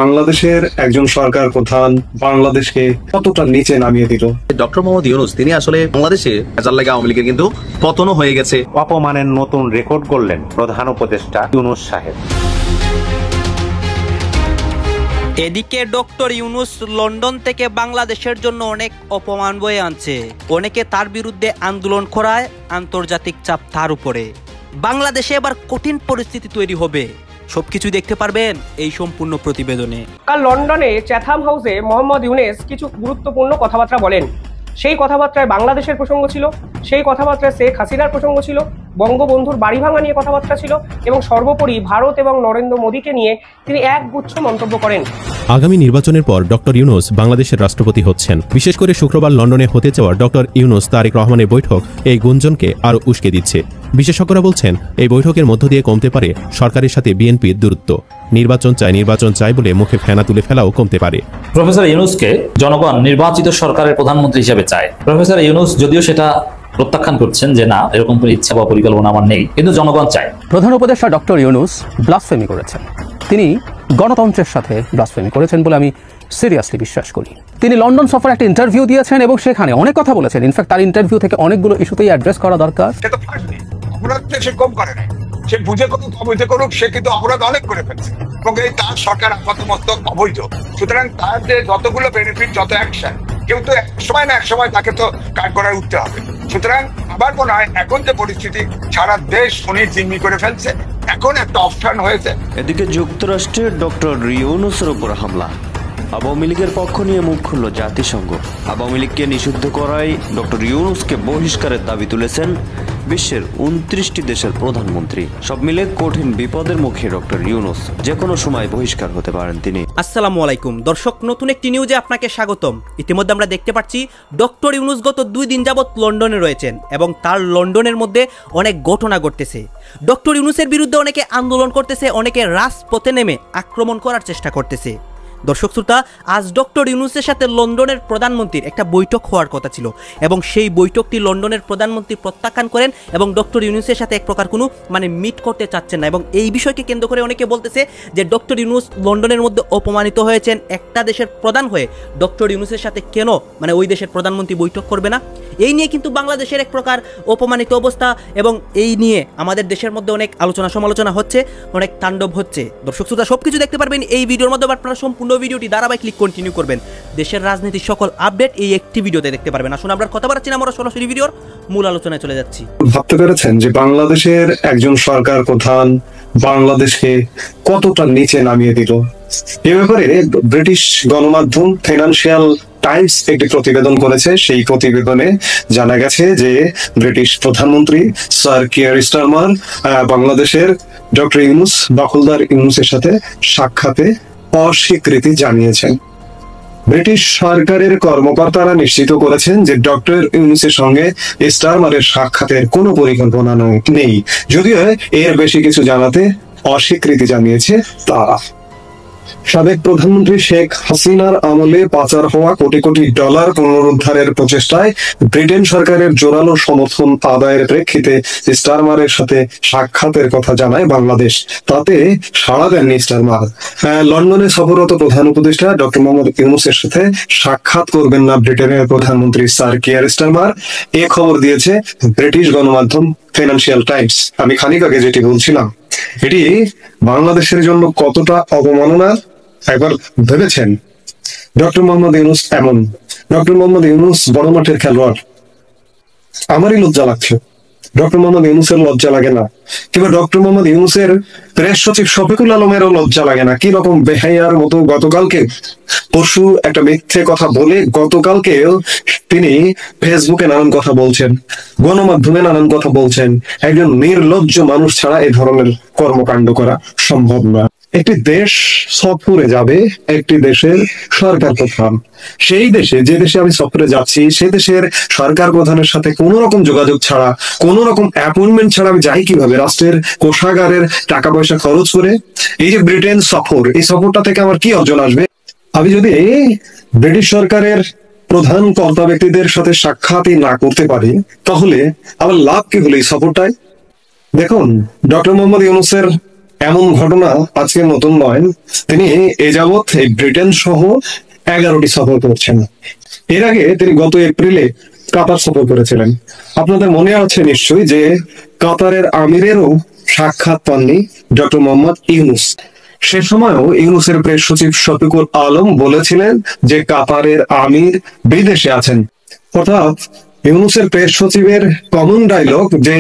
বাংলাদেশের একজন সরকার প্রধান বাংলাদেশকে কতটা নিচে নামিয়ে দিল। ডক্টর মোহাম্মদ ইউনূস তিনি আসলে বাংলাদেশে আওয়ামী লীগের কিন্তু পতনও হয়ে গেছে। অপমানের নতুন রেকর্ড করলেন প্রধান উপদেষ্টা ইউনূস সাহেব। এদিকে ডক্টর ইউনূস লন্ডন থেকে বাংলাদেশের জন্য অনেক অপমান বয়ে আনছে। অনেকে তার বিরুদ্ধে আন্দোলন করায় আন্তর্জাতিক চাপ তার উপরে। বাংলাদেশে এবার কঠিন পরিস্থিতি তৈরি হবে, সবকিছু দেখতে পারবেন এই সম্পূর্ণ প্রতিবেদনে। কাল লন্ডনে চ্যাথাম হাউসে মোহাম্মদ ইউনূস কিছু গুরুত্বপূর্ণ কথাবার্তা বলেন। সেই কথাবার্তায় বাংলাদেশের প্রসঙ্গ ছিল, সেই কথাবার্তায় শেখ হাসিনার প্রসঙ্গ ছিল, বঙ্গবন্ধুর বাড়ি ভাঙা নিয়ে কথাবার্তা ছিল এবং সর্বোপরি ভারত এবং নরেন্দ্র মোদীকে নিয়ে তিনি একগুচ্ছ মন্তব্য করেন। আগামী নির্বাচনের পর ডক্টর ইউনূস বাংলাদেশের রাষ্ট্রপতি হচ্ছেন। বিশেষ করে শুক্রবার লন্ডনে হতে যাওয়া ডক্টর ইউনূস তারেক রহমানের বৈঠক এই গুঞ্জনকে আরও উস্কে দিচ্ছে। বিশেষজ্ঞরা বলছেন এই বৈঠকের মধ্য দিয়ে কমতে পারে সরকারের সাথে বিএনপির দূরত্ব। নির্বাচন চাই বলে মুখে ফেনা তুলে ফেলাও কমতে পারে। প্রফেসর ইউনূসকে জনগণ নির্বাচিত সরকারের প্রধানমন্ত্রী হিসেবে চায়। প্রফেসর ইউনূস যদিও সেটা প্রত্যাখ্যান করছেন যে না, এরকম কোনো ইচ্ছা বা পরিকল্পনা আমার নেই, কিন্তু জনগণ চায়। প্রধান উপদেষ্টা ডক্টর ইউনূস ব্লাসফেমি করেছেন। তিনি গণতন্ত্রের সাথে ব্লাসফেমি করেছেন বলে আমি সিরিয়াসলি বিশ্বাস করি। তিনি লন্ডন সফরে একটা ইন্টারভিউ দিয়েছেন এবং সেখানে অনেক কথা বলেছেন। ইনফ্যাক্ট তার ইন্টারভিউ থেকে অনেকগুলো ইস্যুতেই অ্যাড্রেস করা দরকার। সে কম করে নাই, সে বুঝে করুক অবৈধ করুক, সে কিন্তু অপরাধ অনেক করে ফেলছে এবং এই তার সরকার আপাতমস্তক অবৈধ। সুতরাং তার যে যতগুলো বেনিফিট, যত অ্যাকশন, কেউ তো এক সময় না এক সময় তাকে তো কাজ করায় উঠতে হবে। সুতরাং আবার মনে হয় এখন যে পরিস্থিতি, সারা দেশ উনি জিম্মি করে ফেলছে, এখন একটা অপশন হয়েছে। এদিকে যুক্তরাষ্ট্রের ডক্টর ইউনূসের উপর হামলা, আওয়ামী লীগের পক্ষ নিয়ে মুখ খুলল জাতিসংঘ। আওয়ামী লীগকে নিষিদ্ধ করায় ডক্টর ইউনূসকে বহিষ্কারের দাবি তুলেছেন বিশ্বের 29টি দেশের প্রধানমন্ত্রী। সব মিলে কঠিন বিপদের মুখে ডক্টর ইউনূস, যে কোনো সময় বহিষ্কার হতে পারেন তিনি। আসসালামু আলাইকুম দর্শক, নতুন একটি নিউজে আপনাকে স্বাগতম। ইতিমধ্যে আমরা দেখতে পাচ্ছি ডক্টর ইউনূস গত 2 দিন যাবৎ লন্ডনে রয়েছেন এবং তার লন্ডনের মধ্যে অনেক ঘটনা ঘটতেছে। ডক্টর ইউনূসের বিরুদ্ধে অনেকে আন্দোলন করতেছে, অনেকে রাজপথে নেমে আক্রমণ করার চেষ্টা করতেছে। দর্শক শ্রোতা, আজ ডক্টর ইউনূসের সাথে লন্ডনের প্রধানমন্ত্রীর একটা বৈঠক হওয়ার কথা ছিল এবং সেই বৈঠকটি লন্ডনের প্রধানমন্ত্রী প্রত্যাখ্যান করেন এবং ডক্টর ইউনূসের সাথে এক প্রকার কোনো মিট করতে চাচ্ছেন না। এবং এই বিষয়কে কেন্দ্র করে অনেকে বলতেছে যে ডক্টর ইউনূস লন্ডনের মধ্যে অপমানিত হয়েছেন। একটা দেশের প্রধান হয়ে ডক্টর ইউনূসের সাথে কেন ওই দেশের প্রধানমন্ত্রী বৈঠক করবে না, এই নিয়ে কিন্তু বাংলাদেশের এক প্রকার অপমানিত অবস্থা এবং এই নিয়ে আমাদের দেশের মধ্যে অনেক আলোচনা সমালোচনা হচ্ছে, অনেক তাণ্ডব হচ্ছে। দর্শক শ্রোতা, সবকিছু দেখতে পারবেন এই ভিডিওর মধ্যে। আপনারা সম্পূর্ণ ভিডিওটি ধারাবাহিক ক্লিক কন্টিনিউ করবেন। দেশের রাজনীতির সকল আপডেট এই একটি ভিডিওতে দেখতে পারবেন। আসুন আমরা কথা বলছি না, আমরা সরাসরি ভিডিওর মূল আলোচনায় চলে যাচ্ছি। ভাবতে পেরেছেন যে বাংলাদেশের একজন সরকার প্রধান বাংলাদেশকে কতটা নিচে নামিয়ে দিল? এ ব্যাপারে ব্রিটিশ গণমাধ্যম ফিনান্সিয়াল টাইমস একটি প্রতিবেদন করেছে। সেই প্রতিবেদনে জানা গেছে যে ব্রিটিশ প্রধানমন্ত্রী স্যার কিয়ার স্টারমার বাংলাদেশের ডক্টর ইউনূস, দখলদার ইউনূসের সাথে সাক্ষাতে অস্বীকৃতি জানিয়েছেন। ব্রিটিশ সরকারের কর্মকর্তারা নিশ্চিত করেছেন যে ডক্টর ইউনূসের সঙ্গে স্টারমারের সাক্ষাতের কোনো পরিকল্পনা নেই, যদিও এর বেশি কিছু জানাতে অস্বীকৃতি জানিয়েছে তারা। সাবেক প্রধানমন্ত্রী শেখ হাসিনার আমলে পাচার হওয়া কোটি কোটি ডলার পুনরুদ্ধারের প্রচেষ্টায় ব্রিটেন সরকারের জোরালো সমর্থন আদায়ের প্রেক্ষিতে স্টারমারের সাথে সাক্ষাতের কথা জানায় বাংলাদেশ। তাতে সাড়া দেননি স্টারমার। লন্ডনে সফররত প্রধান উপদেষ্টা ডক্টর মোহাম্মদ ইউনূসের সাথে সাক্ষাৎ করবেন না ব্রিটেনের প্রধানমন্ত্রী স্যার কিয়ার স্টারমার, এ খবর দিয়েছে ব্রিটিশ গণমাধ্যম ফিনান্সিয়াল টাইমস। আমি খানিক আগে যেটি বলছিলাম, এটি বাংলাদেশের জন্য কতটা অবমাননা একবার ভেবেছেন? ডক্টর মোহাম্মদ ইউনূস এমন, ডক্টর মোহাম্মদ ইউনূস বড় মাঠের খেলোয়াড়। আমারই লজ্জা লাগছে, ডক্টর মোহাম্মদ ইউনূসের লজ্জা লাগে না? কিংবা ডক্টর মোহাম্মদ ইউনূসের প্রেস সচিব শফিকুল আলমেরও লজ্জা লাগে না? কি রকম বেহাইয়ার মতো গতকালকে পরশু একটা মিথ্যে কথা বলে গতকালকে তিনি ফেসবুকে নানান কথা বলছেন, গণমাধ্যমে নানান কথা বলছেন। একজন নির্লজ্জ মানুষ ছাড়া এই ধরনের কর্মকাণ্ড করা সম্ভব না। একটি দেশ সফরে যাবে একটি দেশের সরকার প্রধান, সেই দেশে যে দেশে আমি সফরে যাচ্ছি সে দেশের সরকার প্রধানের সাথে কোন রকম যোগাযোগ ছাড়া, কোন রকম অ্যাপয়েন্টমেন্ট ছাড়া আমি যাই কিভাবে? রাষ্ট্রের কোষাগারের টাকা পয়সা খরচ করে। এই যে ব্রিটেন সফর, এই সফরটা থেকে আমার কি অর্জন আসবে? আমি যদি ব্রিটিশ সরকারের প্রধান কর্তা ব্যক্তিদের সাথে সাক্ষাৎই না করতে পারি, তাহলে আমার লাভ কি হলো এই সফরটায়? দেখুন, ডক্টর মোহাম্মদ ইউনূসের এমন ঘটনা আজকে নতুন নয়। তিনি এ যাবৎ এই ব্রিটেন সহ 11টি সফর করছেন। এর আগে তিনি গত এপ্রিলে কাতার সফর করেছিলেন। আপনাদের মনে আছে নিশ্চয়ই যে কাতারের আমিরেরও সাক্ষাৎ পাননি ডক্টর মোহাম্মদ ইউনুস। সে সময়ও ইউনুসের প্রেস সচিব শফিকুল আলম বলেছিলেন যে কাতারের আমির বিদেশে আছেন। অর্থাৎ ইউনুসের প্রেস সচিবের কমন ডায়লগ যে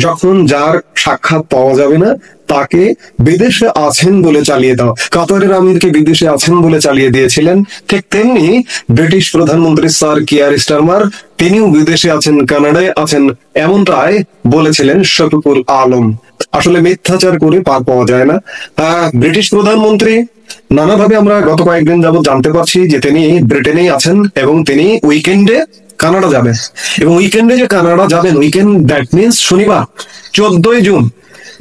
যখন যার সাক্ষাৎ পাওয়া যাবে না তাকে বিদেশে আছেন বলে চালিয়ে দাও। কাতারের আমিরকে বিদেশে আছেন বলে চালিয়ে দিয়েছিলেন। ঠিক তেমনি ব্রিটিশ প্রধানমন্ত্রী স্যার কিয়ার স্টারমার তিনিও বিদেশে আছেন, কানাডায় আছেন, এমনটাই বলেছিলেন শফিকুল আলম। আসলে মিথ্যাচার করে পার পাওয়া যায় না। ব্রিটিশ প্রধানমন্ত্রী নানাভাবে আমরা গত কয়েকদিন যাবত জানতে পারছি যে তিনি ব্রিটেনেই আছেন এবং তিনি উইকেন্ডে কানাডা যাবেন। এবং উইকেন্ডে যে কানাডা যাবেন, উইকেন্ড দ্যাট মিনস শনিবার 14 জুন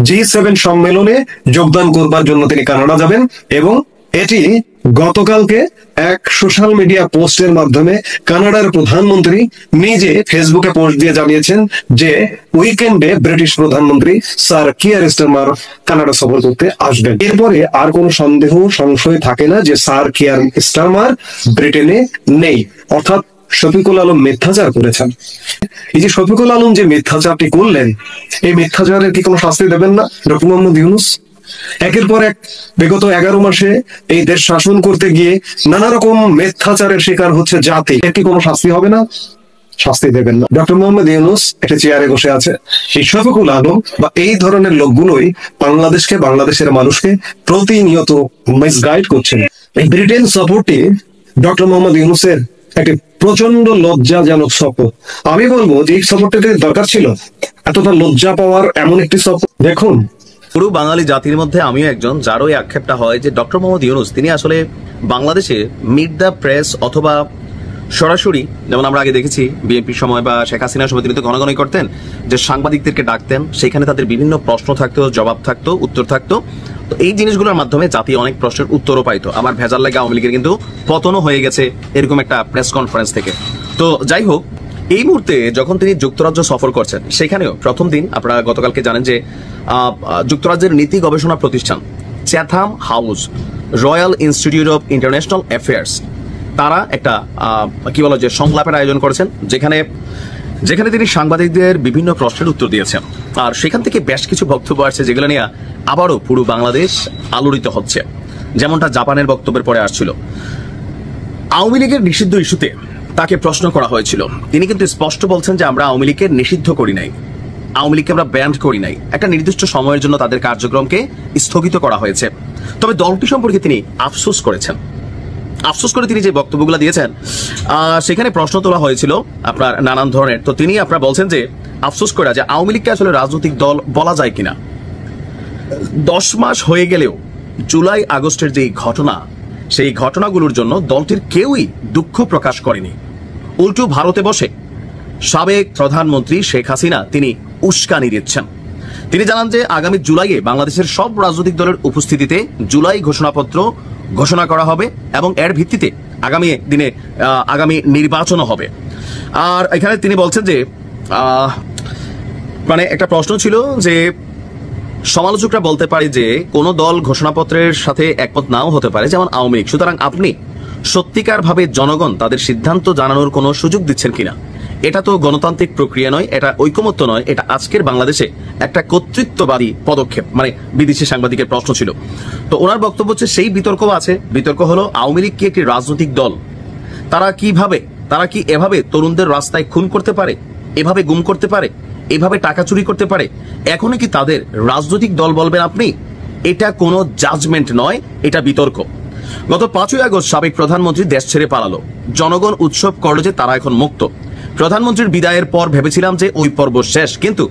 G7 সম্মেলনে যোগদান করবার জন্য তিনি কানাডা যাবেন। এবং এটি গতকালকে এক সোশ্যাল মিডিয়া পোস্টের মাধ্যমে কানাডার প্রধানমন্ত্রী নিজে ফেসবুকে পোস্ট দিয়ে জানিয়েছেন যে উইকেন্ডে ব্রিটিশ প্রধানমন্ত্রী স্যার কিয়ার স্টারমার কানাডা সফর করতে আসবেন। এরপরে আর কোনো সন্দেহ সংশয় থাকে না যে স্যার কিয়ার স্টারমার ব্রিটেনে নেই। অর্থাৎ শফিকুল আলম মিথ্যাচার করেছেন। এই যে শফিকুল আলম যে মিথ্যাচারটি করলেন, এই মিথ্যাচারের কি কোনো শাস্তি দেবেন না ডক্টর মোহাম্মদ ইউনুস? একের পর এক বিগত 11 মাসে এই দেশ শাসন করতে গিয়ে নানা রকম মিথ্যাচারের শিকার হচ্ছে জাতি, এর কি কোনো শাস্তি হবে না? শাস্তি দেবেন না। ডক্টর মোহাম্মদ ইউনুস একটা চেয়ারে বসে আছে। এই শফিকুল আলম বা এই ধরনের লোকগুলোই বাংলাদেশকে, বাংলাদেশের মানুষকে প্রতিনিয়ত মিসগাইড করছেন। এই ব্রিটেন সফরটি ডক্টর মোহাম্মদ ইউনুসের একটি প্রচন্ড লজ্জাজনক সফর। আমি বলবো যে এই সফরটাতে দরকার ছিল এতটা লজ্জা পাওয়ার এমন একটি সফর। দেখুন, পুরো বাঙালি জাতির মধ্যে আমিও একজন যারও এই আক্ষেপটা হয় যে ডক্টর মোহাম্মদ ইউনুস তিনি আসলে বাংলাদেশে মিট দ্য প্রেস অথবা সরাসরি, যেমন আমরা আগে দেখেছি বিএনপির সময় বা শেখ হাসিনার সময় তিনি তো ঘন ঘনই করতেন যে সাংবাদিকদেরকে ডাকতেন, সেখানে তাদের বিভিন্ন প্রশ্ন থাকতো, জবাব থাকতো, উত্তর থাকতো। তো এই জিনিসগুলোর মাধ্যমে জাতি অনেক প্রশ্নের উত্তরও পাইতো। আবার ভেজাল লাগে আওয়ামী লীগের কিন্তু পতনও হয়ে গেছে এরকম একটা প্রেস কনফারেন্স থেকে। তো যাই হোক, এই মুহূর্তে যখন তিনি যুক্তরাজ্য সফর করছেন, সেখানেও প্রথম দিন আপনারা গতকালকে জানেন যে যুক্তরাজ্যের নীতি গবেষণা প্রতিষ্ঠান Chatham house royal institute of international affairs তারা একটা কি বলা যায় সংলাপের আয়োজন করেছেন, যেখানে তিনি সাংবাদিকদের বিভিন্ন প্রশ্নের উত্তর দিয়েছেন। আর সেখান থেকে বেশ কিছু বক্তব্য আসছে যেগুলো নিয়ে আবারও পুরো বাংলাদেশ আলোড়িত হচ্ছে। যেমনটা জাপানের বক্তব্যের পরে আসছিল। আওয়ামী লীগের নিষিদ্ধ ইস্যুতে তাকে প্রশ্ন করা হয়েছিল। তিনি কিন্তু স্পষ্ট বলছেন যে আমরা আওয়ামী লীগকে নিষিদ্ধ করি নাই, আওয়ামী লীগকে আমরা ব্যান্ড করি নাই, একটা নির্দিষ্ট সময়ের জন্য তাদের কার্যক্রমকে স্থগিত করা হয়েছে। তবে দলটি সম্পর্কে তিনি আফসোস করেছেন। আফসোস করে তিনি যে বক্তব্যগুলো দিয়েছেন সেখানে প্রশ্ন তোলা হয়েছিল আপনার নানান ধরনের। তো তিনি আপনারা বলছেন যে আফসোস করে যে আওয়ামী লীগকে আসলে রাজনৈতিক দল বলা যায় কিনা। 10 মাস হয়ে গেলেও জুলাই আগস্টের যে ঘটনা, সেই ঘটনাগুলোর জন্য দলটির কেউই দুঃখ প্রকাশ করেনি। উল্টো ভারতে বসে সাবেক প্রধানমন্ত্রী শেখ হাসিনা তিনি উস্কানি দিচ্ছেন। তিনি জানান যে আগামী জুলাইয়ে বাংলাদেশের সব রাজনৈতিক দলের উপস্থিতিতে জুলাই ঘোষণাপত্র ঘোষণা করা হবে এবং এর ভিত্তিতে আগামী নির্বাচনও হবে। আর এখানে তিনি বলছেন যে মানে একটা প্রশ্ন ছিল যে সমালোচকরা বলতে পারে যে কোন দল ঘোষণাপত্রের সাথে একমত নাও হতে পারে, যেমন আওয়ামী লীগ। সুতরাং আপনি সত্যিকার ভাবে জনগণ তাদের সিদ্ধান্ত জানানোর কোনো সুযোগ দিচ্ছেন কিনা? এটা তো গণতান্ত্রিক প্রক্রিয়া নয়, এটা ঐকমত্য নয়, এটা আজকের বাংলাদেশে একটা কর্তৃত্ববাদী পদক্ষেপ। মানে বিদেশি সাংবাদিকের প্রশ্ন ছিল। তো ওনার বক্তব্য হচ্ছে সেই বিতর্ক আছে। বিতর্ক হলো আওয়ামী লীগ কি একটি রাজনৈতিক দল? তারা কি এভাবে তরুণদের রাস্তায় খুন করতে পারে, এভাবে গুম করতে পারে, এভাবে টাকা চুরি করতে পারে? এখনই কি তাদের রাজনৈতিক দল বলবেন আপনি? এটা কোনো জাজমেন্ট নয়, এটা বিতর্ক। গত 5ই আগস্ট সাবেক প্রধানমন্ত্রী দেশ ছেড়ে পালালো। জনগণ উৎসব করলো যে তারা এখন মুক্ত। প্রধানমন্ত্রীর বিদায়ের পর ভেবেছিলাম যে ওই পর্ব শেষ, কিন্তু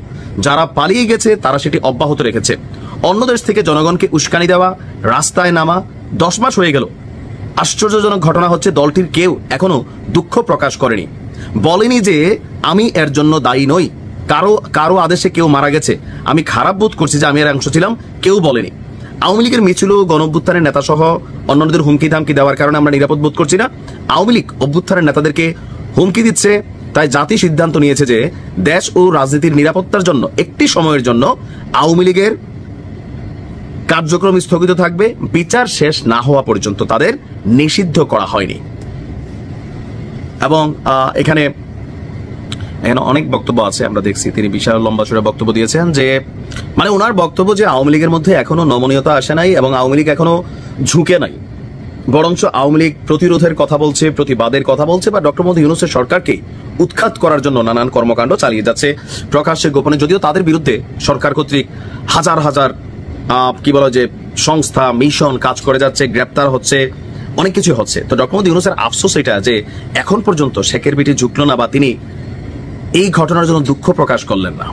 যারা পালিয়ে গেছে তারা সেটি অব্যাহত রেখেছে। অন্য দেশ থেকে জনগণকে উস্কানি দেওয়া, রাস্তায় নামা, 10 মাস হয়ে গেল। আশ্চর্যজনক ঘটনা হচ্ছে দলটির কেউ এখনো দুঃখ প্রকাশ করেনি, বলেনি যে আমি এর জন্য দায়ী নই, কারো আদেশে কেউ মারা গেছে, আমি খারাপ বোধ করছি যে আমি এর অংশ ছিলাম, কেউ বলেনি। আওয়ামী লীগের মিছিল, গণঅভ্যুত্থানের নেতা সহ অন্যদের হুমকি ধামকি দেওয়ার কারণে আমরা নিরাপদ বোধ করছি না। আওয়ামী লীগ অভ্যুত্থানের নেতাদেরকে হুমকি দিচ্ছে, তাই জাতি সিদ্ধান্ত নিয়েছে যে দেশ ও রাজনীতির নিরাপত্তার জন্য একটি সময়ের জন্য আওয়ামী লীগের কার্যক্রম স্থগিত থাকবে বিচার শেষ না হওয়া পর্যন্ত, তাদের নিষিদ্ধ করা হয়নি। এবং এখানে অনেক বক্তব্য আছে, আমরা দেখছি তিনি বিশাল লম্বা চূড়া বক্তব্য দিয়েছেন, যে মানে ওনার বক্তব্য যে আওয়ামী লীগের মধ্যে এখনো নমনীয়তা আসে নাই এবং আওয়ামী লীগ এখনো ঝুঁকে নাই, বরঞ্চ আওয়ামী লীগ প্রতিরোধের কথা বলছে, প্রতিবাদের কথা বলছে, বা ডক্টর মোহাম্মদ ইউনূসের সরকারকে উৎখাত করার জন্য নানান কর্মকাণ্ড চালিয়ে যাচ্ছে প্রকাশ্যে গোপনে, যদিও তাদের বিরুদ্ধে সরকার কর্তৃক হাজার হাজার কি বলা যে সংস্থা মিশন কাজ করে যাচ্ছে, গ্রেপ্তার হচ্ছে, অনেক কিছু হচ্ছে। তো ডক্টর মোহাম্মদ ইউনূসের আফসোস এটা যে এখন পর্যন্ত শেখের বিটি ঝুঁকলো না, বা তিনি এই ঘটনার জন্য দুঃখ প্রকাশ করলেন না।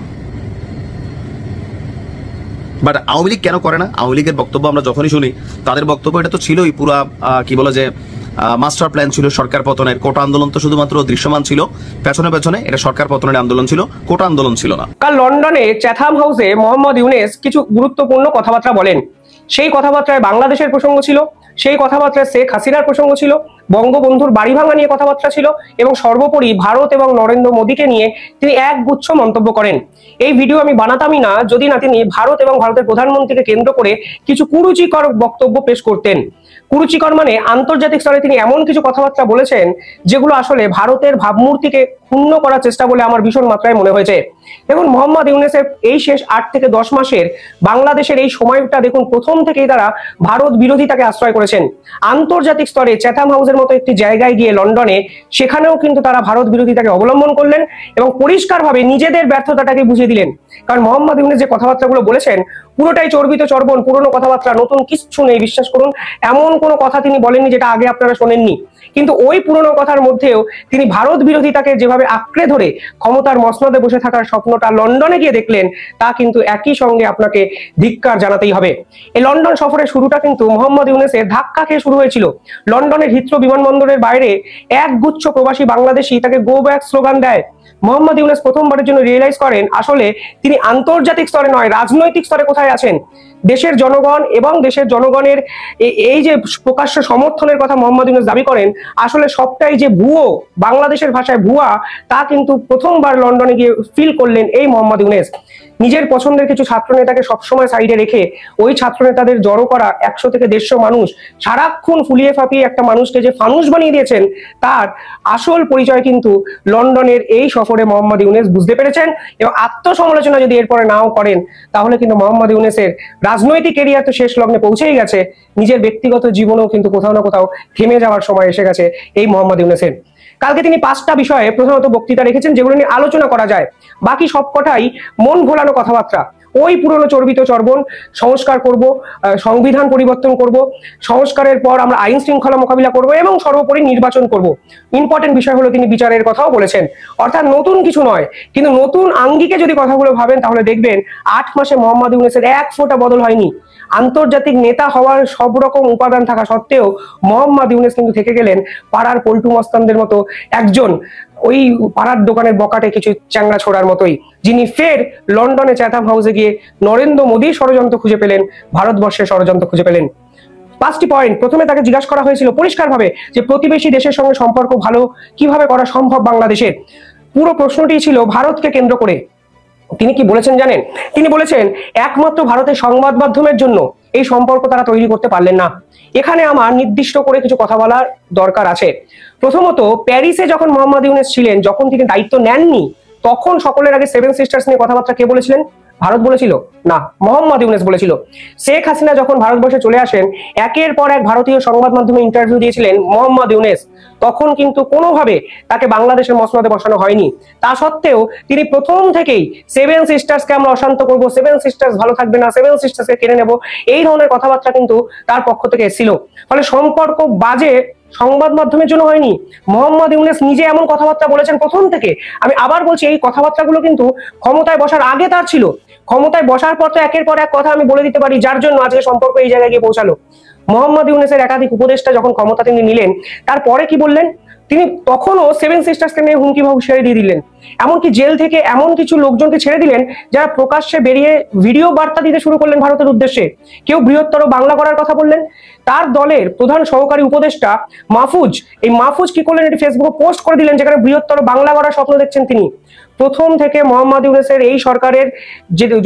বাট আওয়ামী লীগ কেন করে না? আওয়ামী লীগের বক্তব্য আমরা যখনই শুনি, তাদের বক্তব্য এটা তো ছিলই পুরা কি বলে যে মাস্টার প্ল্যান ছিল সরকার পতনের। কোটা আন্দোলন তো শুধুমাত্র দৃশ্যমান ছিল, পেছনে পেছনে এটা সরকার পতনের আন্দোলন ছিল, কোটা আন্দোলন ছিল না। কাল লন্ডনে চ্যাথাম হাউসে মোহাম্মদ ইউনূস কিছু গুরুত্বপূর্ণ কথাবার্তা বলেন। সেই কথাবার্তায় বাংলাদেশের প্রসঙ্গ ছিল, সেই কথাবার্তায় শেখ হাসিনার প্রসঙ্গ ছিল, বঙ্গবন্ধুর বাড়ি ভাঙা নিয়ে কথাবার্তা ছিল, এবং সর্বোপরি ভারত এবং নরেন্দ্র মোদীকে নিয়ে তিনি একগুচ্ছ মন্তব্য করেন। এই ভিডিও আমি বানাতামই না যদি না তিনি ভারত এবং ভারতের প্রধানমন্ত্রীকে কেন্দ্র করে কিছু কুরুচিকর বক্তব্য পেশ করতেন। কুরুচিকর মানে আন্তর্জাতিক স্তরে তিনি এমন কিছু কথাবার্তা বলেছেন যেগুলো আসলে ভারতের ভাবমূর্তিকে ক্ষুণ্ণ করার চেষ্টা বলে আমার ভীষণ মাত্রায় মনে হয়েছে। দেখুন, মোহাম্মদ ইউনূসের এই শেষ 8 থেকে 10 মাসের বাংলাদেশের এই সময়টা দেখুন, প্রথম থেকেই তারা ভারত বিরোধিতাকে আশ্রয় করেছেন। আন্তর্জাতিক স্তরে চ্যাথাম হাউসের মতো একটি জায়গায় গিয়ে লন্ডনে, সেখানেও কিন্তু তারা ভারত বিরোধিতাকে অবলম্বন করলেন এবং পরিষ্কারভাবে নিজেদের ব্যর্থতাটাকে বুঝিয়ে দিলেন। কারণ মোহাম্মদ ইউনূস যে কথাবার্তাগুলো বলেছেন পুরোটাই চর্বিত চর্বণ, পুরনো কথাবার্তা, নতুন কিচ্ছু নেই। বিশ্বাস করুন, এমন কোনো কথা তিনি বলেননি যেটা আগে আপনারা শোনেননি। কিন্তু ওই পুরনো কথার মধ্যেও তিনি ভারত বিরোধিতাকে যেভাবে আঁকড়ে ধরে ক্ষমতার মসনদে বসে থাকার স্বপ্নটা লন্ডনে গিয়ে দেখলেন, তা কিন্তু একই সঙ্গে আপনাকে ধিক্কার জানাতেই হবে। এই লন্ডন সফরের শুরুটা কিন্তু মোহাম্মদ ইউনূসের ধাক্কা খেয়ে শুরু হয়েছিল। লন্ডনের হিথ্রো বিমানবন্দরের বাইরে একগুচ্ছ প্রবাসী বাংলাদেশি তাকে গো ব্যাক স্লোগান দেয়। মোহাম্মদ ইউনূস প্রথমবারের জন্য রিয়েলাইজ করেন আসলে তিনি আন্তর্জাতিক স্তরে নয়, রাজনৈতিক স্তরে কোথায় আছেন। দেশের জনগণ এবং দেশের জনগণের এই যে প্রকাশ্য সমর্থনের কথা মোহাম্মদ ইউনূস দাবি করেন, আসলে সবটাই যে ভুয়ো, বাংলাদেশের ভাষায় ভুয়া, তা কিন্তু প্রথমবার লন্ডনে গিয়ে ফিল করলেন এই মোহাম্মদ ইউনূস। নিজের পছন্দের কিছু ছাত্রনেতাকে সবসময় সাইডে রেখে ওই ছাত্রনেতাদের জড়ো করা 100 থেকে 150 মানুষ সারাক্ষণ ফুলিয়ে ফাঁপিয়ে একটা মানুষকে যে ফানুস বানিয়ে দিয়েছেন, তার আসল পরিচয় কিন্তু লন্ডনের এই সফরে মোহাম্মদ ইউনূস বুঝতে পেরেছেন। এবং আত্মসমালোচনা যদি এরপরে নাও করেন, তাহলে কিন্তু মোহাম্মদ ইউনূসের রাজনৈতিক ক্যারিয়ার তো শেষ লগ্নে পৌঁছেই গেছে, নিজের ব্যক্তিগত জীবনেও কিন্তু কোথাও না কোথাও থেমে যাওয়ার সময় এসে গেছে এই মোহাম্মদ ইউনূসের। কালকে তিনি 5টা বিষয়ে প্রধানত বক্তৃতা রেখেছেন যেগুলো নিয়ে আলোচনা করা যায়। বাকি সবকটাই মন ভোলানো কথাবার্তা, ওই পুরনো চর্বিত চর্বণ। সংস্কার করব, সংবিধান পরিবর্তন করব, সংস্কারের পর আমরা আইন শৃঙ্খলা মোকাবিলা করব এবং সর্বোপরি নির্বাচন করব। ইম্পর্টেন্ট বিষয় হলো তিনি বিচারের কথাও বলেছেন। অর্থাৎ নতুন কিছু নয়, কিন্তু নতুন আঙ্গিকে যদি কথাগুলো ভাবেন তাহলে দেখবেন 8 মাসে মোহাম্মদ ইউনূসের এক ফোঁটা বদল হয়নি। আন্তর্জাতিক নেতা হওয়ার সব রকম উপাদান থাকা সত্ত্বেও মোহাম্মদ ইউনূস কিন্তু থেকে গেলেন পাড়ার পল্টু মস্তানদের মতো একজন, ওই পাড়ার দোকানের বকাটে কিছু চ্যাংড়া ছোড়ার মতোই, যিনি ফের লন্ডনে চ্যাথাম হাউসে গিয়ে নরেন্দ্র মোদীর ষড়যন্ত্র খুঁজে পেলেন, ভারতবর্ষের ষড়যন্ত্র খুঁজে পেলেন। 5টি পয়েন্ট। প্রথমে তাকে জিজ্ঞাসা করা হয়েছিল পরিষ্কারভাবে যে প্রতিবেশী দেশের সঙ্গে সম্পর্ক ভালো কিভাবে করা সম্ভব বাংলাদেশের। পুরো প্রশ্নটি ছিল ভারতকে কেন্দ্র করে। তিনি কি বলেছেন জানেন? তিনি বলেছেন একমাত্র ভারতের সংবাদ মাধ্যমের জন্য এই সম্পর্ক তারা তৈরি করতে পারলেন না। এখানে আমার নির্দিষ্ট করে কিছু কথা বলার দরকার আছে। প্রথমত, প্যারিসে যখন মোহাম্মদ ইউনূস ছিলেন, যখন তিনি দায়িত্ব নেননি, তখন সকলের আগে 7 সিস্টার্স নিয়ে কথাবার্তা কে বলেছিলেন? ভারত বলেছিল না, মোহাম্মদ ইউনূস বলেছিল। শেখ হাসিনা যখন ভারতবর্ষে চলে আসেন, একের পর এক ভারতীয় সংবাদ মাধ্যমে ইন্টারভিউ দিয়েছিলেন মোহাম্মদ ইউনূস। তখন কিন্তু কোনোভাবে তাকে বাংলাদেশের মসনদে বসানো হয়নি। তা সত্ত্বেও তিনি প্রথম থেকেই 7 সিস্টার্সকে আমরা অশান্ত করব, 7 সিস্টার্স ভালো থাকবে না, 7 সিস্টার্সকে কেড়ে নেব, এই ধরনের কথাবার্তা কিন্তু তার পক্ষ থেকে এসেছিল। ফলে সম্পর্ক বাজে সংবাদ মাধ্যমের জন্য হয়নি, মোহাম্মদ ইউনূস নিজে এমন কথাবার্তা বলেছেন প্রথম থেকে। আমি আবার বলছি, এই কথাবার্তাগুলো কিন্তু ক্ষমতায় বসার আগে তার ছিল। ক্ষমতায় বসার পর তো একের পর এক কথা আমি বলে দিতে পারি, যার জন্য আজকে সম্পর্ক এই জায়গায় গিয়ে পৌঁছালো। মোহাম্মদ ইউনূসের একাধিক উপদেষ্টা যখন ক্ষমতা তিনি নিলেন, তারপরে কি বললেন? তিনি তখনও 7 সিস্টার্সকে নিয়ে হুমকি হুঁশিয়ারি দিয়ে দিলেন। এমনকি জেল থেকে এমন কিছু লোকজনকে ছেড়ে দিলেন যারা প্রকাশ্যে বেরিয়ে ভিডিও বার্তা দিতে শুরু করলেন ভারতের উদ্দেশ্যে। কেউ বৃহত্তর বাংলা করার কথা বললেন। তার দলের প্রধান সহকারী উপদেষ্টা মাহফুজ, এই মাহফুজ কি করলেন? এটি ফেসবুকে পোস্ট করে দিলেন, যেখানে বৃহত্তর বাংলা করার স্বপ্ন দেখছেন তিনি। প্রথম থেকে মোহাম্মদ ইউনূসের এই সরকারের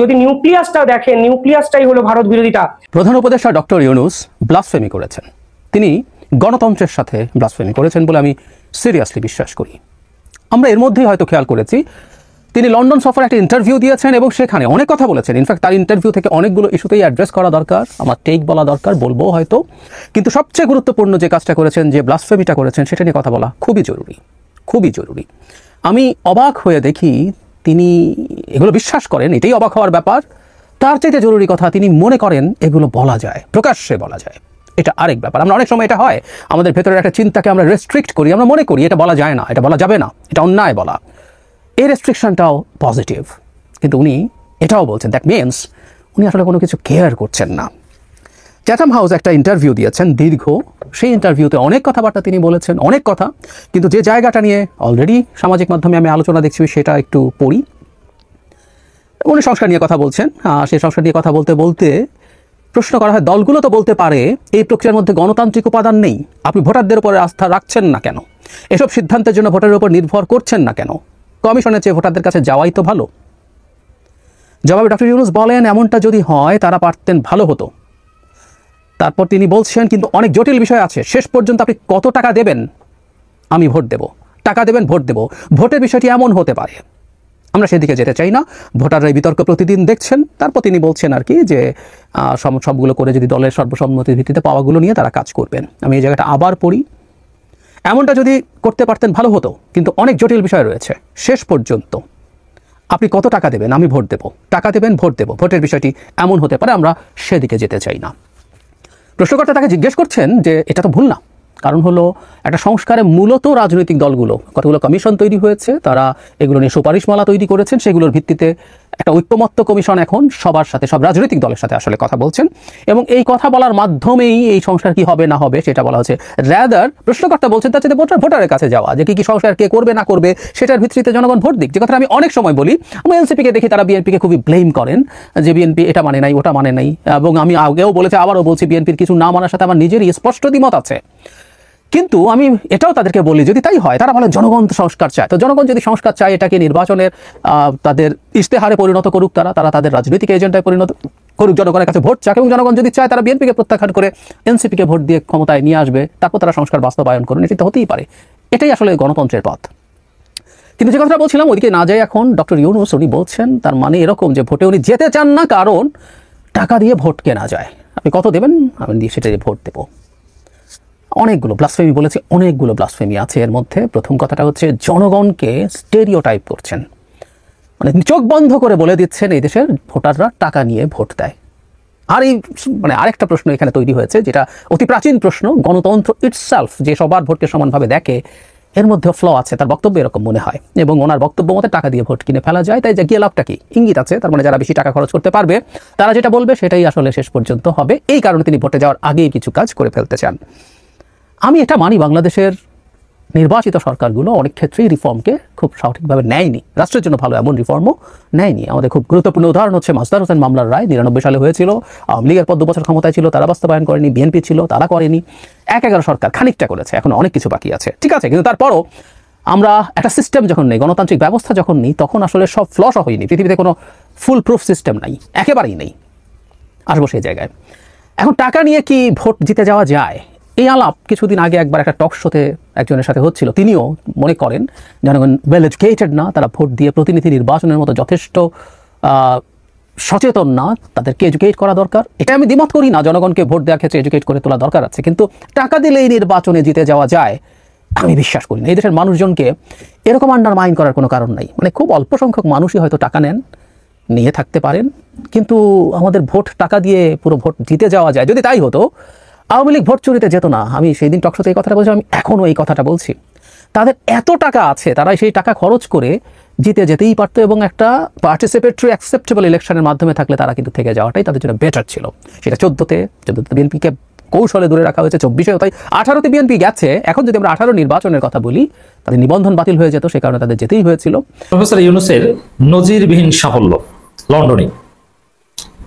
যদি নিউক্লিয়াসটা দেখেন, নিউক্লিয়াসটাই হলো ভারত বিরোধিতা। প্রধান উপদেষ্টা ডক্টর ইউনূস ব্লাসফেমি করেছেন, তিনি গণতন্ত্রের সাথে ব্লাসফেমি করেছেন বলে আমি সিরিয়াসলি বিশ্বাস করি। আমরা এর মধ্যেই হয়তো খেয়াল করেছি তিনি লন্ডন সফরে একটা ইন্টারভিউ দিয়েছেন এবং সেখানে অনেক কথা বলেছেন। ইনফ্যাক্ট তার ইন্টারভিউ থেকে অনেকগুলো ইস্যুতেই অ্যাড্রেস করা দরকার, আমার টেক বলা দরকার, বলবো হয়তো। কিন্তু সবচেয়ে গুরুত্বপূর্ণ যে কাজটা করেছেন, যে ব্লাসফেমিটা করেছেন, সেটা নিয়ে কথা বলা খুবই জরুরি, খুবই জরুরি। আমি অবাক হয়ে দেখি তিনি এগুলো বিশ্বাস করেন, এটাই অবাক হওয়ার ব্যাপার। তার চাইতে জরুরি কথা, তিনি মনে করেন এগুলো বলা যায়, প্রকাশ্যে বলা যায়। এটা আরেক ব্যাপার। আমরা অনেক সময় এটা হয়, আমাদের ভেতরের একটা চিন্তাকে আমরা রেস্ট্রিক্ট করি, আমরা মনে করি এটা বলা যায় না, এটা বলা যাবে না, এটা অন্যায় বলা। এই রেস্ট্রিকশনটাও পজিটিভ, কিন্তু উনি এটাও বলছেন, দ্যাট মিনস উনি আসলে কোনো কিছু কেয়ার করছেন না। চ্যাথাম হাউস একটা ইন্টারভিউ দিয়েছেন দীর্ঘ, সেই ইন্টারভিউতে অনেক কথাবার্তা তিনি বলেছেন, অনেক কথা। কিন্তু যে জায়গাটা নিয়ে অলরেডি সামাজিক মাধ্যমে আমি আলোচনা দেখছি, সেটা একটু পড়ি। উনি সংস্কার নিয়ে কথা বলছেন। সেই সংস্কার নিয়ে কথা বলতে বলতে প্রশ্ন করা হয়, দলগুলো তো বলতে পারে এই প্রক্রিয়ার মধ্যে গণতান্ত্রিক উপাদান নেই, আপনি ভোটারদের উপরে আস্থা রাখছেন না কেন? এসব সিদ্ধান্তের জন্য ভোটারের উপর নির্ভর করছেন না কেন? কমিশনের চেয়ে ভোটারদের কাছে যাওয়াই তো ভালো। জবাবে ডক্টর ইউনূস বলেন, এমনটা যদি হয় তারা পারতেন, ভালো হতো। তারপর তিনি বলছেন, কিন্তু অনেক জটিল বিষয় আছে, শেষ পর্যন্ত আপনি কত টাকা দেবেন, আমি ভোট দেব, টাকা দেবেন, ভোট দেব, ভোটের বিষয়টি এমন হতে পারে। আমরা সেদিকে যেতে চাই না, ভোটাররা এই বিতর্ক প্রতিদিন দেখছেন। তারপর তিনি বলছেন আর কি যে সবগুলো করে যদি দলের সর্বসম্মতির ভিত্তিতে পাওয়াগুলো নিয়ে তারা কাজ করবেন। আমি এই জায়গাটা আবার পড়ি, এমনটা যদি করতে পারতেন ভালো হতো, কিন্তু অনেক জটিল বিষয় রয়েছে, শেষ পর্যন্ত আপনি কত টাকা দেবেন, আমি ভোট দেব, টাকা দেবেন, ভোট দেব, ভোটের বিষয়টি এমন হতে পারে, আমরা সেদিকে যেতে চাই না। প্রশ্নকর্তা তাকে জিজ্ঞেস করছেন যে এটা তো ভুল না, কারণ হলো একটা সংস্কারে মূলত রাজনৈতিক দলগুলো, কতগুলো কমিশন তৈরি হয়েছে, তারা এগুলো নিয়ে সুপারিশমালা তৈরি করেছেন, সেগুলোর ভিত্তিতে একটা ঐক্যমত্য কমিশন এখন সবার সাথে, সব রাজনৈতিক দলের সাথে আসলে কথা বলছেন, এবং এই কথা বলার মাধ্যমেই এই সংস্কার কি হবে না হবে সেটা বলা হচ্ছে। র্যাদার প্রশ্নকর্তা বলছেন তার সাথে ভোটারের কাছে যাওয়া, যে কি সংস্কার কে করবে না করবে সেটার ভিত্তিতে জনগণ ভোট দিক। যে কথা আমি অনেক সময় বলি, আমি এনসিপিকে দেখি তারা বিএনপিকে খুবই ব্লেম করেন যে বিএনপি এটা মানে নাই, ওটা মানে নাই, এবং আমি আগেও বলেছি, আবারও বলছি, বিএনপির কিছু না মানার সাথে আমার নিজেরই স্পষ্ট দ্বিমত আছে। কিন্তু আমি এটাও তাদেরকে বলি, যদি তাই হয়, তারা বলে জনগণ তো সংস্কার চায়, তো জনগণ যদি সংস্কার চায়, এটাকে নির্বাচনের তাদের ইশতেহারে পরিণত করুক, তারা তাদের রাজনৈতিক এজেন্ডায় পরিণত করুক, জনগণের কাছে ভোট চাক, এবং জনগণ যদি চায় তারা বিএনপিকে প্রত্যাখ্যান করে এনসিপিকে ভোট দিয়ে ক্ষমতায় নিয়ে আসবে, তারপর তারা সংস্কার বাস্তবায়ন করুন, এটা হতেই পারে। এটাই আসলে গণতন্ত্রের পথ। কিন্তু যে কথাটা বলছিলাম, ওইদিকে না যায় এখন ডক্টর ইউনূস, উনি বলছেন তার মানে এরকম যে ভোটে উনি যেতে চান না, কারণ টাকা দিয়ে ভোট কেনা যায়, আপনি কত দেবেন, আমি দিয়ে সেটা দিয়ে ভোট দেবো। অনেকগুলো ব্লাসফেমি বলেছে, অনেকগুলো ব্লাসফেমি আছে এর মধ্যে। প্রথম কথাটা হচ্ছে জনগণকে স্টেরিওটাইপ করছেন, মানে চোখ বন্ধ করে বলে দিচ্ছেন এই দেশের ভোটাররা টাকা নিয়ে ভোট দেয়। আর এই মানে আরেকটা প্রশ্ন এখানে তৈরি হয়েছে, যেটা অতি প্রাচীন প্রশ্ন, গণতন্ত্র ইটসেলফ যে সবার ভোটকে সমানভাবে দেখে, এর মধ্যে ফ্ল আছে, তার বক্তব্য এরকম মনে হয়, এবং ওনার বক্তব্য মতে টাকা দিয়ে ভোট কিনে ফেলা যায়, তাই যে গিয়ে লাভটা কি, ইঙ্গিত আছে, তার মানে যারা বেশি টাকা খরচ করতে পারবে তারা যেটা বলবে সেটাই আসলে শেষ পর্যন্ত হবে। এই কারণে তিনি ভোটে যাওয়ার আগেই কিছু কাজ করে ফেলতে চান। আমি এটা মানি, বাংলাদেশের নির্বাচিত সরকারগুলো অনেক ক্ষেত্রেই রিফর্মকে খুব সঠিকভাবে নেয়নি, রাষ্ট্রের জন্য ভালো এমন রিফর্মও নেয়নি। আমাদের খুব গুরুত্বপূর্ণ উদাহরণ হচ্ছে মাসদার হোসেন মামলার রায়, 99 সালে হয়েছিল, আওয়ামী লীগের পর 2 বছর ক্ষমতায় ছিল, তারা বাস্তবায়ন করেনি, বিএনপি ছিল, তারা করেনি, 11 সরকার খানিকটা করেছে, এখন অনেক কিছু বাকি আছে, ঠিক আছে। কিন্তু তারপরও আমরা একটা সিস্টেম যখন নেই, গণতান্ত্রিক ব্যবস্থা যখন নেই, তখন আসলে সব ফ্লস হয়নি, পৃথিবীতে কোনো ফুল প্রুফ সিস্টেম নাই, একেবারেই নেই। আসবো সেই জায়গায়। এখন টাকা নিয়ে কি ভোট জিতে যাওয়া যায়, এই আলাপ কিছুদিন আগে একবার একটা টক শোতে একজনের সাথে হচ্ছিল। তিনিও মনে করেন জনগণ ওয়েল এডুকেটেড না, তারা ভোট দিয়ে প্রতিনিধি নির্বাচনের মতো যথেষ্ট সচেতন না, তাদেরকে এডুকেট করা দরকার। এটা আমি দ্বিমত করি না, জনগণকে ভোট দেওয়ার ক্ষেত্রে এডুকেট করে তোলা দরকার আছে, কিন্তু টাকা দিলেই নির্বাচনে জিতে যাওয়া যায় আমি বিশ্বাস করি না। এই দেশের মানুষজনকে এরকম আন্ডারমাইন করার কোনো কারণ নাই। মানে খুব অল্প সংখ্যক মানুষই হয়তো টাকা নেন, নিয়ে থাকতে পারেন, কিন্তু আমাদের ভোট টাকা দিয়ে পুরো ভোট জিতে যাওয়া যায়। যদি তাই হতো, আওয়ামী লীগ ভোট চুরিতে যেত না। আমি সেই দিন টকশোতে এই কথাটা বলছি, আমি এখনও এই কথাটা বলছি। তাদের এত টাকা আছে, তারা সেই টাকা খরচ করে জিতে যেতেই পারতো, এবং একটা পার্টিসিপেটরি অ্যাকসেপ্টেবল ইলেকশনের মাধ্যমে থাকলে তারা কিন্তু থেকে যাওয়াটাই তাদের জন্য বেটার ছিল। সেটা 14তে বিএনপিকে কৌশলে দূরে রাখা হয়েছে, 24-এও তাই, 18তে বিএনপি গেছে। এখন যদি আমরা 18 নির্বাচনের কথা বলি, তাদের নিবন্ধন বাতিল হয়ে যেত, সে কারণে তাদের যেতেই হয়েছিল। প্রফেসর ইউনূসের নজিরবিহীন সাফল্য লন্ডনে,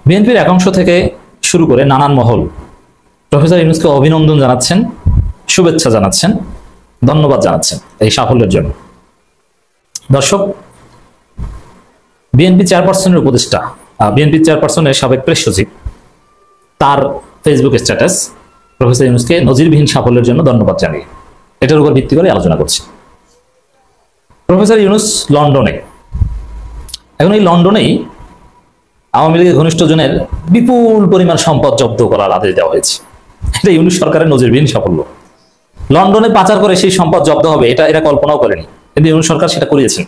বিএনপির একাংশ থেকে শুরু করে নানান মহল প্রফেসর ইউনূসকে অভিনন্দন জানাচ্ছেন, শুভেচ্ছা জানাচ্ছেন, ধন্যবাদ জানাচ্ছেন এই সাফল্যের জন্য। দর্শক, বিএনপি চেয়ারপারসনের উপদেষ্টা, বিএনপি চেয়ারপারসনের সাবেক প্রেস সচিব, তার ফেসবুক স্ট্যাটাস প্রফেসর ইউনূসকে নজিরবিহীন সাফল্যের জন্য ধন্যবাদ জানিয়ে এটার উপর ভিত্তি করে আলোচনা করছে। প্রফেসর ইউনূস লন্ডনে, এখন এই লন্ডনেই আওয়ামী লীগের ঘনিষ্ঠ জনের বিপুল পরিমাণ সম্পদ জব্দ করার আদেশ দেওয়া হয়েছে। এটা ইউনূস সরকারের নজিরবিহীন সাফল্য। লন্ডনে পাচার করে সেই সম্পদ জব্দ হবে এটা কল্পনাও করেনি, কিন্তু ইউনূস সরকার সেটা করিয়েছেন।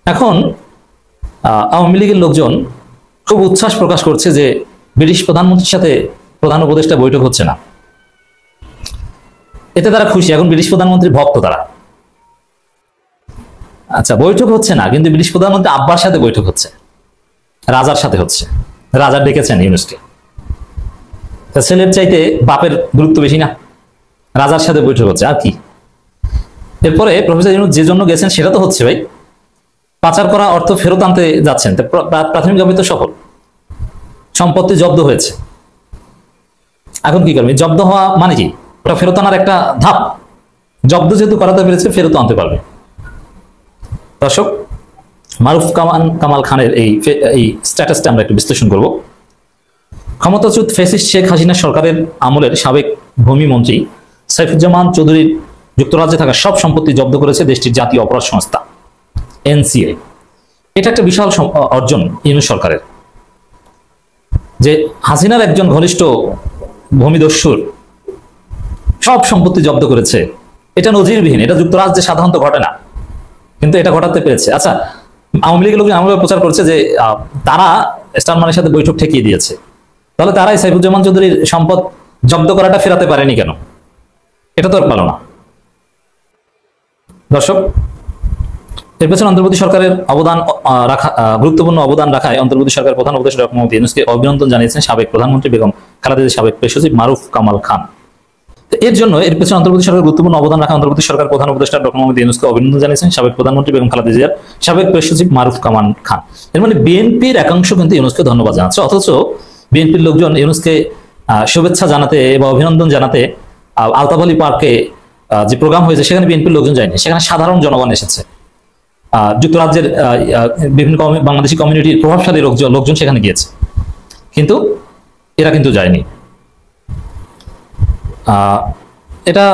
এখন আওয়ামী লীগের লোকজন খুব উচ্ছ্বাস প্রকাশ করছে যে ব্রিটিশ প্রধানমন্ত্রীর সাথে প্রধান উপদেষ্টা বৈঠক হচ্ছে না, এতে তারা খুশি। এখন ব্রিটিশ প্রধানমন্ত্রীর ভক্ত তারা। আচ্ছা, বৈঠক হচ্ছে না, কিন্তু ব্রিটিশ প্রধানমন্ত্রী আব্বার সাথে বৈঠক হচ্ছে, রাজার সাথে হচ্ছে। রাজা ডেকেছেন ইউনূসকে। ছেলের চাইতে বাপের গুরুত্ব বেশি না? রাজার সাথে বৈঠক হচ্ছে, আর কি। এরপরে প্রফেসর ইউনূস যে জন্য গেছেন সেটা তো হচ্ছে ভাই, পাচার করা অর্থ ফেরত আনতে যাচ্ছেন। প্রাথমিকভাবে তো সফল, সম্পত্তি জব্দ হয়েছে। এখন কি করবে? জব্দ হওয়া মানে কি? ওটা ফেরত আনার একটা ধাপ। জব্দ যেহেতু করাতে পেরেছে, ফেরত আনতে পারবে। দর্শক, মারুফ কামাল খানের এই স্ট্যাটাসটা আমরা একটু বিশ্লেষণ করব। ক্ষমতাচ্যুত ফ্যাসিস্ট শেখ হাসিনা সরকারের আমলের সাবেক ভূমি মন্ত্রী সাইফুজ্জামান চৌধুরীর যুক্তরাজ্যে থাকা সব সম্পত্তি জব্দ করেছে দেশটির জাতীয় অপরাধ সংস্থা NCA। এটা একটা বিশাল অর্জন ইউনূস সরকারের, যে হাসিনার একজন ঘনিষ্ঠ ভূমিদস্যুর সব সম্পত্তি জব্দ করেছে। এটা নজিরবিহীন, এটা যুক্তরাজ্যে সাধারণত ঘটে না, কিন্তু এটা ঘটাতে পেরেছে। আচ্ছা, আওয়ামী লীগের লোকজন আমরা প্রচার করছে যে তারা স্টারমানের সাথে বৈঠক ঠেকিয়ে দিয়েছে, তাহলে তারাই সাইফুজ্জামান চৌধুরীর সম্পদ জব্দ করাটা ফেরাতে পারেনি কেন? এটা তো আর পারল না। দর্শক, এর পেছনে অন্তর্বর্তী সরকারের গুরুত্বপূর্ণ অবদান রাখায় অন্তর্বর্তী সরকারের প্রধান উপদেষ্টা ডক্টর মোহাম্মদ ইউনূসকে অভিনন্দন জানিয়েছেন সাবেক প্রধানমন্ত্রী বেগম খালেদা জিয়ার সাবেক প্রেস সচিব মারুফ কামাল খান। এর জন্য এর পেছনে অন্তর্বর্তী সরকারের গুরুত্বপূর্ণ অবদান রাখা অন্তর্বর্তী সরকার প্রধান উপদেষ্টা ডক্টর মোহাম্মদ ইউনূসকে অভিনন্দন জানিয়েছেন সাবেক প্রধানমন্ত্রী বেগম খালেদা জিয়ার সাবেক প্রেস সচিব মারুফ কামাল খান। এর মানে বিএনপির একাংশ কিন্তু ইউনূসকে ধন্যবাদ জানাচ্ছে, অথচ বিএনপির লোকজন ইউনূসকে শুভেচ্ছা জানাতে বা অভিনন্দন জানাতে আলতাফ পার্কে যে প্রোগ্রাম হয়েছে সেখানে বিএনপির লোকজন যায়নি, সেখানে সাধারণ জনগণ এসেছে। যুক্তরাজ্যের বিভিন্ন বাংলাদেশি কমিউনিটির প্রভাবশালী লোকজন সেখানে গিয়েছে, কিন্তু এরা কিন্তু যায়নি। এটা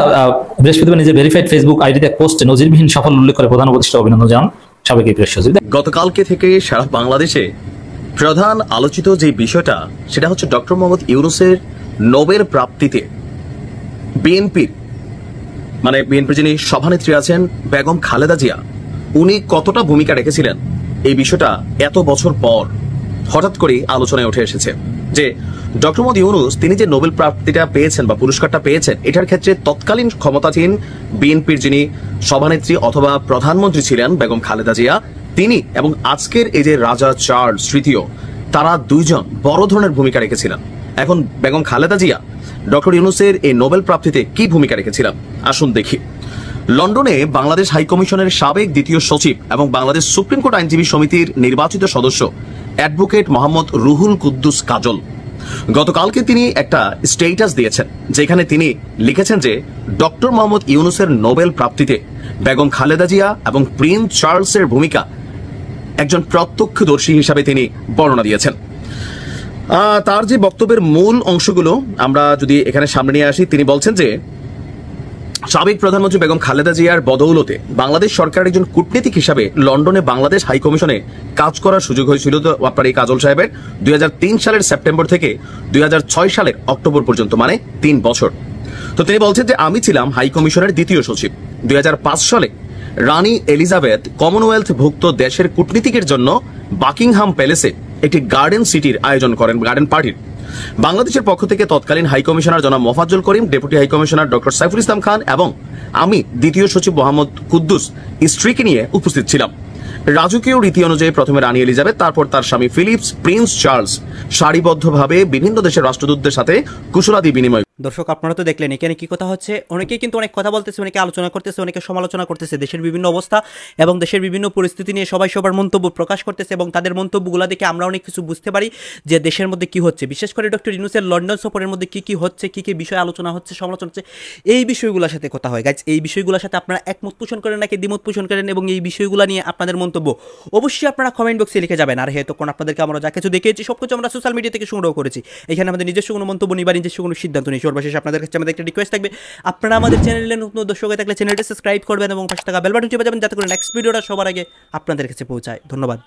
বৃহস্পতিবার নিজের ভেরিফাইড ফেসবুক আইডিতে এক পোস্টে নজিরবিহীন সাফল্য উল্লেখ করে প্রধান উপদেষ্টা অভিনন্দন জানান সাবেক প্রেস সচিব। গতকালকে থেকে সারা বাংলাদেশে প্রধান আলোচিত যে বিষয়টা, সেটা হচ্ছে ডক্টর মোহাম্মদ ইউনূসের নোবেল প্রাপ্তিতে বিএনপির যিনি সভানেত্রী আছেন বেগম খালেদা জিয়া, উনি কতটা ভূমিকা রেখেছিলেন। এই বিষয়টা এত বছর পর হঠাৎ করে আলোচনায় উঠে এসেছে যে ডক্টর মোহাম্মদ ইউনূস তিনি যে নোবেল প্রাপ্তিটা পেয়েছেন বা পুরস্কারটা পেয়েছেন, এটার ক্ষেত্রে তৎকালীন ক্ষমতাধীন বিএনপির যিনি সভানেত্রী অথবা প্রধানমন্ত্রী ছিলেন বেগম খালেদা জিয়া, তিনি এবং আজকের এই যে রাজা চার্লস তৃতীয়, তারা দুইজন বড় ধরনের ভূমিকা রেখেছিলেন। এখন বেগম খালেদা জিয়া ডক্টর ইউনূসের এই নোবেল প্রাপ্তিতে কি ভূমিকা রেখেছিলেন আসুন দেখি। লন্ডনে বাংলাদেশ হাইকমিশনের সাবেক দ্বিতীয় সচিব এবং বাংলাদেশ সুপ্রিম কোর্ট আইনজীবী সমিতির নির্বাচিত সদস্য অ্যাডভোকেট মোহাম্মদ রুহুল কুদ্দুস কাজল গতকালকে তিনি একটা স্টেটাস দিয়েছেন, যেখানে তিনি লিখেছেন যে ডক্টর মোহাম্মদ ইউনূসের নোবেল প্রাপ্তিতে বেগম খালেদা জিয়া এবং প্রিন্স চার্লসের ভূমিকা একজন প্রত্যক্ষদর্শী হিসাবে তিনি বর্ণনা দিয়েছেন। তার যে বক্তব্যের মূল অংশগুলো আমরা যদি এখানে সামনে নিয়ে আসি, তিনি বলছেন যে সাবেক প্রধানমন্ত্রী বেগম খালেদা জিয়ার বদৌলতে বাংলাদেশ সরকারের একজন কূটনীতিক হিসাবে লন্ডনে বাংলাদেশ হাইকমিশনে কাজ করার সুযোগ হয়েছিল তো আপনার এই কাজল সাহেবের 2003 সালের সেপ্টেম্বর থেকে 2006 সালের অক্টোবর পর্যন্ত, মানে 3 বছর। তো তিনি বলছেন যে আমি ছিলাম হাইকমিশনের দ্বিতীয় সচিব। 2005 সালে রানী এলিজাবেথ কমনওয়েলথ ভুক্ত দেশের কূটনীতিকের জন্য বাকিংহাম প্যালেসে একটি গার্ডেন সিটির আয়োজন করেন, গার্ডেন পার্টির। বাংলাদেশের পক্ষ থেকে তৎকালীন হাইকমিশনার জনাব মোফাজ্জল করিম, deputy high commissioner doctor Saiful Islam Khan এবং আমি দ্বিতীয় সচিব মোহাম্মদ কুদ্দুস স্ত্রীকে নিয়ে উপস্থিত ছিলাম। রাজকীয় রীতি অনুযায়ী প্রথমে রানী এলিজাবেথ, তারপর তার স্বামী ফিলিপস, প্রিন্স চার্লস সারিবদ্ধভাবে বিভিন্ন দেশের রাষ্ট্রদূতদের সাথে কুশলাদি বিনিময় দর্শক আপনারা তো দেখলেন এখানে কি কথা হচ্ছে, অনেকেই কিন্তু অনেক কথা বলতেছে, অনেকে আলোচনা করতেছে, অনেকে সমালোচনা করতেছে দেশের বিভিন্ন অবস্থা এবং দেশের বিভিন্ন পরিস্থিতি নিয়ে সবাই সবার মন্তব্য প্রকাশ করতেছে এবং তাদের মন্তব্যগুলো দেখে আমরা অনেক কিছু বুঝতে পারি যে দেশের মধ্যে কি হচ্ছে, বিশেষ করে ডক্টর ইউনূসের লন্ডন সফরের মধ্যে কি কি হচ্ছে, কি কি বিষয় আলোচনা হচ্ছে, সমালোচনা হচ্ছে, এই বিষয়গুলোর সাথে কথা হয় গাইজ। এই বিষয়গুলোর সাথে আপনারা একমত পোষণ করেন নাকি দ্বিমত পোষণ করেন এবং এই বিষয়গুলো নিয়ে আপনাদের মন্তব্য অবশ্যই আপনারা কমেন্ট বক্সে লিখে যাবেন। আর তখন আপনাদেরকে আমরা যা কিছু দেখিয়েছি সব কিছু আমরা সোশ্যাল মিডিয়া থেকে সংগ্রহ করেছি, এখানে আমাদের নিজস্ব কোনো মন্তব্য নেই বা নিজস্ব কোনো সিদ্ধান্ত নেই। সর্বশেষ আপনাদের কাছে আমাদের একটা রিকোয়েস্ট থাকবে, আপনারা আমাদের চ্যানেলে নতুন দর্শক হয়ে থাকলে চ্যানেলটি সাবস্ক্রাইব করবেন এবং পাশে থাকা বেল বাটন চেপে যাবেন যাতে করে নেক্সট ভিডিওটা সবার আগে আপনাদের কাছে পৌঁছায়। ধন্যবাদ।